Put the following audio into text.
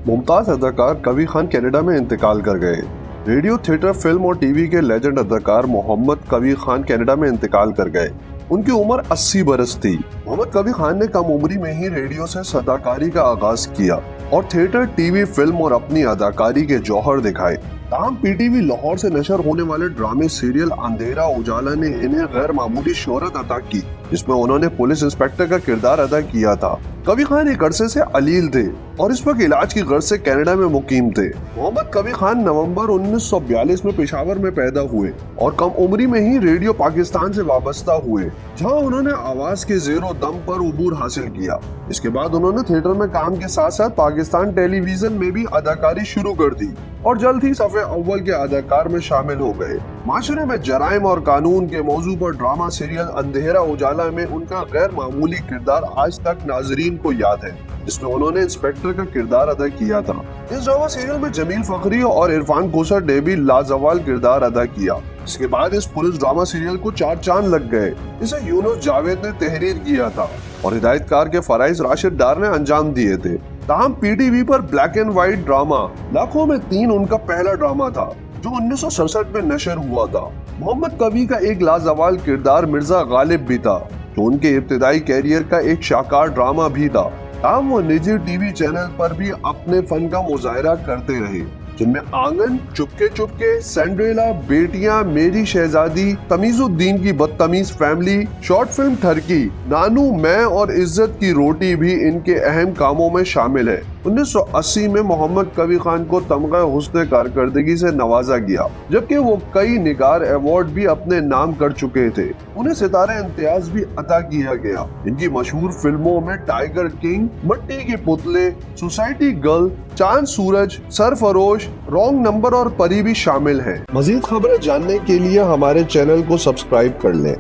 मुमताज अदाकार कवी खान कनाडा में इंतकाल कर गए। रेडियो, थिएटर, फिल्म और टीवी के लेजेंड अदाकार मोहम्मद कवी खान कनाडा में इंतकाल कर गए। उनकी उम्र 80 बरस थी। मोहम्मद कवी खान ने कम उम्री में ही रेडियो से अदाकारी का आगाज किया और थिएटर, टीवी, फिल्म और अपनी अदाकारी के जौहर दिखाए। ताहम पीटीवी लाहौर से नशर होने वाले ड्रामे सीरियल अंधेरा उजाला ने इन्हें गैर मामूली शोहरत अता की, जिसमें उन्होंने पुलिस इंस्पेक्टर का किरदार अदा किया था। कवी खान एक अरसे से अलील थे और इस वक्त इलाज की गर्ज से कनाडा में मुकीम थे। मोहम्मद कवी खान नवंबर 1942 में पेशावर में पैदा हुए और कम उम्री में ही रेडियो पाकिस्तान से वाबस्ता हुए, जहां उन्होंने आवाज के ज़ेरो दम पर उबूर हासिल किया। इसके बाद उन्होंने थिएटर में काम के साथ साथ पाकिस्तान टेलीविजन में भी अदाकारी शुरू कर दी और जल्द ही सफ़े अव्वल के अदाकार में शामिल हो गए। माशरे में जराइम और कानून के मौजू पर ड्रामा सीरियल अंधेरा उजाला में उनका गैर मामूली किरदार आज तक नाजरीन को याद है, जिसमें उन्होंने इंस्पेक्टर का किरदार अदा किया था। इस ड्रामा सीरियल में जमील फखरी और इरफान कोसर ने भी लाजवाल किरदार अदा किया। इसके बाद इस पुलिस ड्रामा सीरियल को 4 चांद लग गए। इसे यूनुस जावेद ने तहरीर किया था और हिदायतकार के फराइज राशिद डार ने अंजाम दिए थे। ताहम पीटीवी पर ब्लैक एंड व्हाइट ड्रामा लाखों में 3 उनका पहला ड्रामा था, जो 1967 में नशर हुआ था। मोहम्मद कवी का एक लाजवाल किरदार मिर्जा गालिब भी था, जो उनके इब्तिदाई कैरियर का एक शाहकार ड्रामा भी था। ताहम वो निजी टीवी चैनल पर भी अपने फन का मुजाहरा करते रहे, जिनमें आंगन, चुपके चुपके, सैंड्रेला, बेटियां, मेरी शहजादी, तमीजुद्दीन की बदतमीज फैमिली, शॉर्ट फिल्म ठरकी, नानू, मैं और इज्जत की रोटी भी इनके अहम कामों में शामिल है। 1980 में मोहम्मद कवी खान को तमगा हुस्न कारकर्दगी से नवाजा गया, जबकि वो कई निगार अवार्ड भी अपने नाम कर चुके थे। उन्हें सितारे इम्तियाज भी अता किया गया। इनकी मशहूर फिल्मों में टाइगर किंग, मट्टी के पुतले, सोसाइटी गर्ल, चांद सूरज, सरफरोश, रॉन्ग नंबर और परी भी शामिल हैं। मजीद खबरें जानने के लिए हमारे चैनल को सब्सक्राइब कर लें।